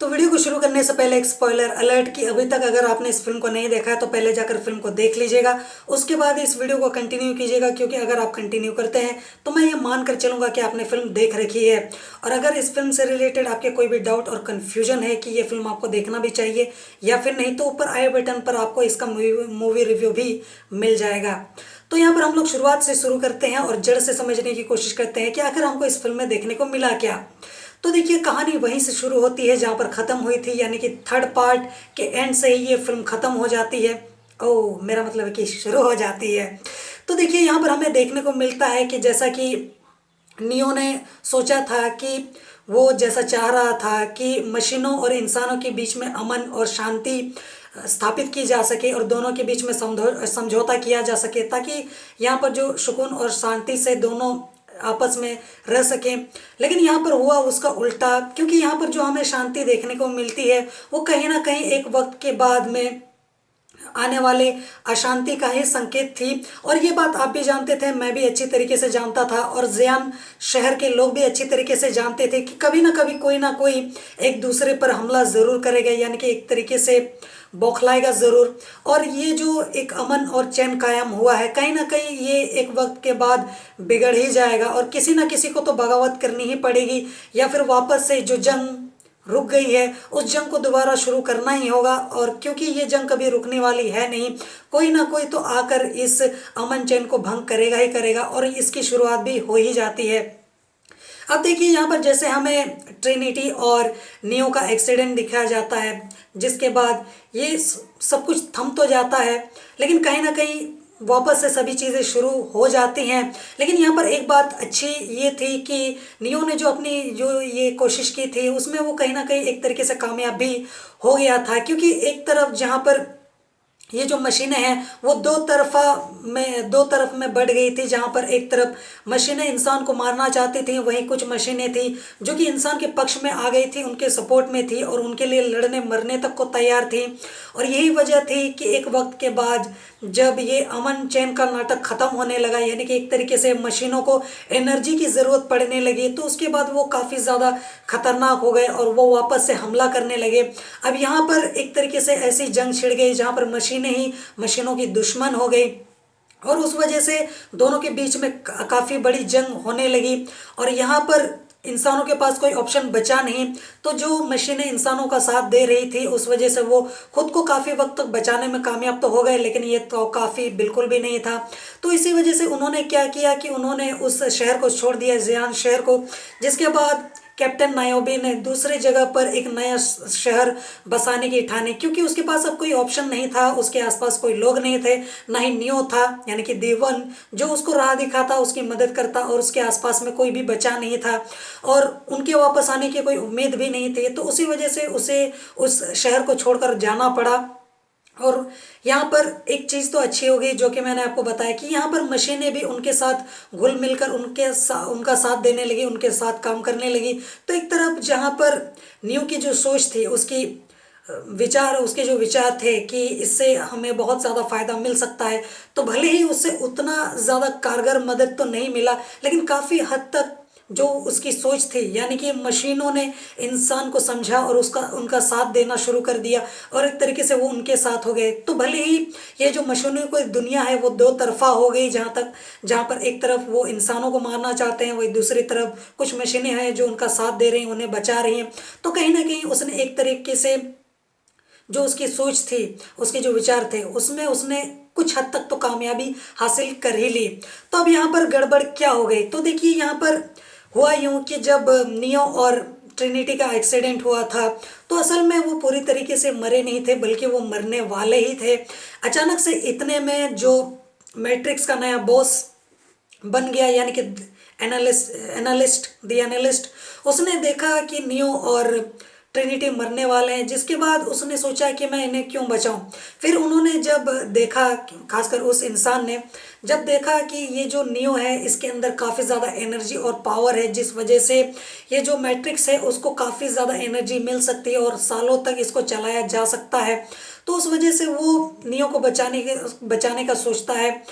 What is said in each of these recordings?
तो वीडियो को शुरू करने से पहले एक स्पॉइलर अलर्ट कि अभी तक अगर आपने इस फिल्म को नहीं देखा है तो पहले जाकर फिल्म को देख लीजिएगा, उसके बाद इस वीडियो को कंटिन्यू कीजिएगा, क्योंकि अगर आप कंटिन्यू करते हैं तो मैं ये मान कर चलूँगा कि आपने फिल्म देख रखी है। और अगर इस फिल्म से रिलेटेड आपके कोई भी डाउट और कन्फ्यूजन है कि ये फिल्म आपको देखना भी चाहिए या फिर नहीं, तो ऊपर आई बटन पर आपको इसका मूवी रिव्यू भी मिल जाएगा। तो यहाँ पर हम लोग शुरुआत से शुरू करते हैं और जड़ से समझने की कोशिश करते हैं कि आखिर हमको इस फिल्म में देखने को मिला क्या। तो देखिए, कहानी वहीं से शुरू होती है जहाँ पर ख़त्म हुई थी, यानी कि थर्ड पार्ट के एंड से ही ये फिल्म ख़त्म हो जाती है। ओह, मेरा मतलब है कि शुरू हो जाती है। तो देखिए, यहाँ पर हमें देखने को मिलता है कि जैसा कि नियो ने सोचा था कि वो जैसा चाह रहा था कि मशीनों और इंसानों के बीच में अमन और शांति स्थापित की जा सके और दोनों के बीच में समझौता किया जा सके, ताकि यहाँ पर जो सुकून और शांति से दोनों आपस में रह सकें। लेकिन यहाँ पर हुआ उसका उल्टा, क्योंकि यहाँ पर जो हमें शांति देखने को मिलती है वो कहीं ना कहीं एक वक्त के बाद में आने वाले अशांति का ही संकेत थी। और ये बात आप भी जानते थे, मैं भी अच्छी तरीके से जानता था और ज़ियान शहर के लोग भी अच्छी तरीके से जानते थे कि कभी ना कभी कोई ना कोई एक दूसरे पर हमला ज़रूर करेगा, यानी कि एक तरीके से बौखलाएगा ज़रूर। और ये जो एक अमन और चैन कायम हुआ है, कहीं ना कहीं ये एक वक्त के बाद बिगड़ ही जाएगा और किसी ना किसी को तो बगावत करनी ही पड़ेगी, या फिर वापस से जो जंग रुक गई है उस जंग को दोबारा शुरू करना ही होगा। और क्योंकि ये जंग कभी रुकने वाली है नहीं, कोई ना कोई तो आकर इस अमन चैन को भंग करेगा ही करेगा, और इसकी शुरुआत भी हो ही जाती है। अब देखिए, यहाँ पर जैसे हमें ट्रिनिटी और नियो का एक्सीडेंट दिखाया जाता है, जिसके बाद ये सब कुछ थम तो जाता है, लेकिन कहीं ना कहीं वापस से सभी चीज़ें शुरू हो जाती हैं। लेकिन यहाँ पर एक बात अच्छी ये थी कि नियो ने जो अपनी जो ये कोशिश की थी उसमें वो कहीं ना कहीं एक तरीके से कामयाब भी हो गया था, क्योंकि एक तरफ जहाँ पर ये जो मशीनें हैं वो दो तरफ में बढ़ गई थी, जहाँ पर एक तरफ मशीनें इंसान को मारना चाहती थी, वहीं कुछ मशीनें थी जो कि इंसान के पक्ष में आ गई थी, उनके सपोर्ट में थी और उनके लिए लड़ने मरने तक को तैयार थी। और यही वजह थी कि एक वक्त के बाद जब ये अमन चैन का नाटक ख़त्म होने लगा, यानी कि एक तरीके से मशीनों को एनर्जी की ज़रूरत पड़ने लगी, तो उसके बाद वो काफ़ी ज़्यादा खतरनाक हो गए और वो वापस से हमला करने लगे। अब यहाँ पर एक तरीके से ऐसी जंग छिड़ गई जहाँ पर मशीनें ही मशीनों की दुश्मन हो गई, और उस वजह से दोनों के बीच में काफ़ी बड़ी जंग होने लगी। और यहाँ पर इंसानों के पास कोई ऑप्शन बचा नहीं, तो जो मशीनें इंसानों का साथ दे रही थी उस वजह से वो खुद को काफ़ी वक्त तक बचाने में कामयाब तो हो गए, लेकिन ये तो काफ़ी बिल्कुल भी नहीं था। तो इसी वजह से उन्होंने क्या किया कि उन्होंने उस शहर को छोड़ दिया, ज़ियान शहर को, जिसके बाद कैप्टन नायोबी ने दूसरे जगह पर एक नया शहर बसाने की ठानी, क्योंकि उसके पास अब कोई ऑप्शन नहीं था, उसके आसपास कोई लोग नहीं थे, ना ही नियो था यानी कि देवन जो उसको राह दिखाता, उसकी मदद करता, और उसके आसपास में कोई भी बचा नहीं था और उनके वापस आने की कोई उम्मीद भी नहीं थी। तो उसी वजह से उसे उस शहर को छोड़कर जाना पड़ा। और यहाँ पर एक चीज़ तो अच्छी हो गई जो कि मैंने आपको बताया कि यहाँ पर मशीनें भी उनके साथ घुल मिलकर उनका साथ देने लगी, उनके साथ काम करने लगी। तो एक तरफ जहाँ पर न्यू की जो सोच थी, उसके जो विचार थे कि इससे हमें बहुत ज़्यादा फ़ायदा मिल सकता है, तो भले ही उससे उतना ज़्यादा कारगर मदद तो नहीं मिला, लेकिन काफ़ी हद तक जो उसकी सोच थी, यानी कि मशीनों ने इंसान को समझा और उनका साथ देना शुरू कर दिया और एक तरीके से वो उनके साथ हो गए। तो भले ही ये जो मशीनों की दुनिया है वो दो तरफा हो गई, जहाँ पर एक तरफ वो इंसानों को मारना चाहते हैं, वही दूसरी तरफ कुछ मशीनें हैं जो उनका साथ दे रही हैं, उन्हें बचा रही हैं। तो कहीं ना कहीं उसने एक तरीके से जो उसकी सोच थी, उसके जो विचार थे, उसमें उसने कुछ हद तक तो कामयाबी हासिल कर ही ली। तो अब यहाँ पर गड़बड़ क्या हो गई, तो देखिए यहाँ पर हुआ यूँ कि जब नियो और ट्रिनिटी का एक्सीडेंट हुआ था तो असल में वो पूरी तरीके से मरे नहीं थे, बल्कि वो मरने वाले ही थे। अचानक से इतने में जो मैट्रिक्स का नया बॉस बन गया, यानी कि एनालिस्ट, उसने देखा कि नियो और ट्रिनिटी मरने वाले हैं, जिसके बाद उसने सोचा कि मैं इन्हें क्यों बचाऊं। फिर उन्होंने जब देखा, खासकर उस इंसान ने जब देखा कि ये जो नियो है इसके अंदर काफ़ी ज़्यादा एनर्जी और पावर है, जिस वजह से ये जो मैट्रिक्स है उसको काफ़ी ज़्यादा एनर्जी मिल सकती है और सालों तक इसको चलाया जा सकता है। तो उस वजह से वो नियो को बचाने का सोचता है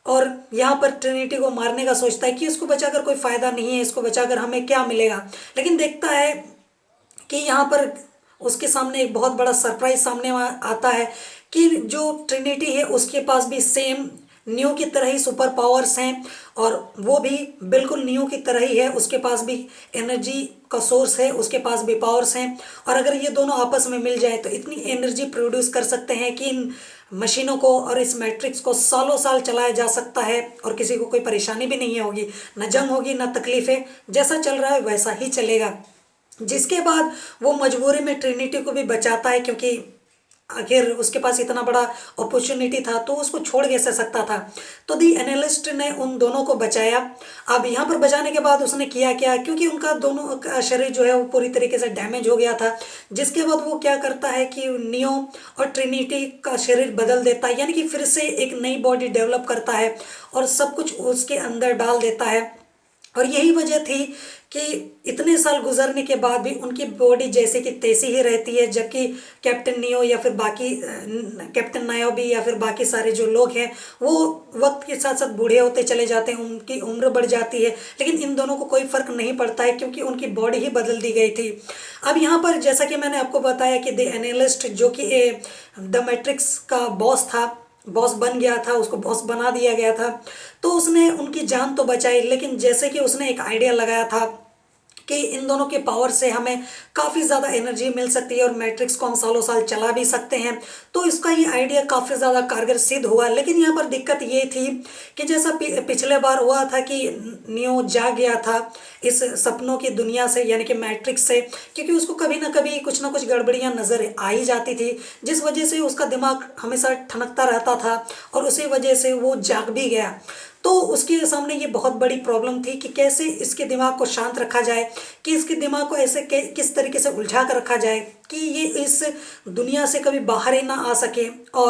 और यहाँ पर ट्रिनिटी को मारने का सोचता है कि इसको बचाकर कोई फ़ायदा नहीं है, इसको बचाकर हमें क्या मिलेगा। लेकिन देखता है कि यहाँ पर उसके सामने एक बहुत बड़ा सरप्राइज सामने आता है कि जो ट्रिनिटी है उसके पास भी सेम नियो की तरह ही सुपर पावर्स हैं, और वो भी बिल्कुल नियो की तरह ही है, उसके पास भी एनर्जी का सोर्स है, उसके पास भी पावर्स हैं। और अगर ये दोनों आपस में मिल जाए तो इतनी एनर्जी प्रोड्यूस कर सकते हैं कि इन मशीनों को और इस मैट्रिक्स को सालों साल चलाया जा सकता है, और किसी को कोई परेशानी भी नहीं होगी, ना जंग होगी ना तकलीफें, जैसा चल रहा है वैसा ही चलेगा। जिसके बाद वो मजबूरी में ट्रिनिटी को भी बचाता है, क्योंकि आखिर उसके पास इतना बड़ा अपॉर्चुनिटी था तो उसको छोड़ कैसे सकता था। तो दी एनालिस्ट ने उन दोनों को बचाया। अब यहाँ पर बचाने के बाद उसने किया क्या, क्योंकि उनका दोनों का शरीर जो है वो पूरी तरीके से डैमेज हो गया था। जिसके बाद वो क्या करता है कि नियो और ट्रिनिटी का शरीर बदल देता है, यानी कि फिर से एक नई बॉडी डेवलप करता है और सब कुछ उसके अंदर डाल देता है। और यही वजह थी कि इतने साल गुजरने के बाद भी उनकी बॉडी जैसे कि तैसी ही रहती है, जबकि कैप्टन नियो या फिर बाकी कैप्टन नायोबी या फिर बाकी सारे जो लोग हैं वो वक्त के साथ साथ बूढ़े होते चले जाते हैं, उनकी उम्र बढ़ जाती है, लेकिन इन दोनों को कोई फर्क नहीं पड़ता है क्योंकि उनकी बॉडी ही बदल दी गई थी। अब यहाँ पर जैसा कि मैंने आपको बताया कि द एनालिस्ट जो कि द मैट्रिक्स का बॉस था, बॉस बन गया था, उसको बॉस बना दिया गया था, तो उसने उनकी जान तो बचाई, लेकिन जैसे कि उसने एक आइडिया लगाया था कि इन दोनों के पावर से हमें काफ़ी ज़्यादा एनर्जी मिल सकती है और मैट्रिक्स को हम सालों साल चला भी सकते हैं, तो इसका ये आइडिया काफ़ी ज़्यादा कारगर सिद्ध हुआ। लेकिन यहाँ पर दिक्कत ये थी कि जैसा पिछले बार हुआ था कि नियो जाग गया था इस सपनों की दुनिया से, यानी कि मैट्रिक्स से, क्योंकि उसको कभी ना कभी कुछ ना कुछ गड़बड़ियाँ नज़र आ ही जाती थी, जिस वजह से उसका दिमाग हमेशा ठनकता रहता था और उसी वजह से वो जाग भी गया। तो उसके सामने ये बहुत बड़ी प्रॉब्लम थी कि कैसे इसके दिमाग को शांत रखा जाए, कि इसके दिमाग को ऐसे किस तरीके से उलझा कर रखा जाए कि ये इस दुनिया से कभी बाहर ही ना आ सके और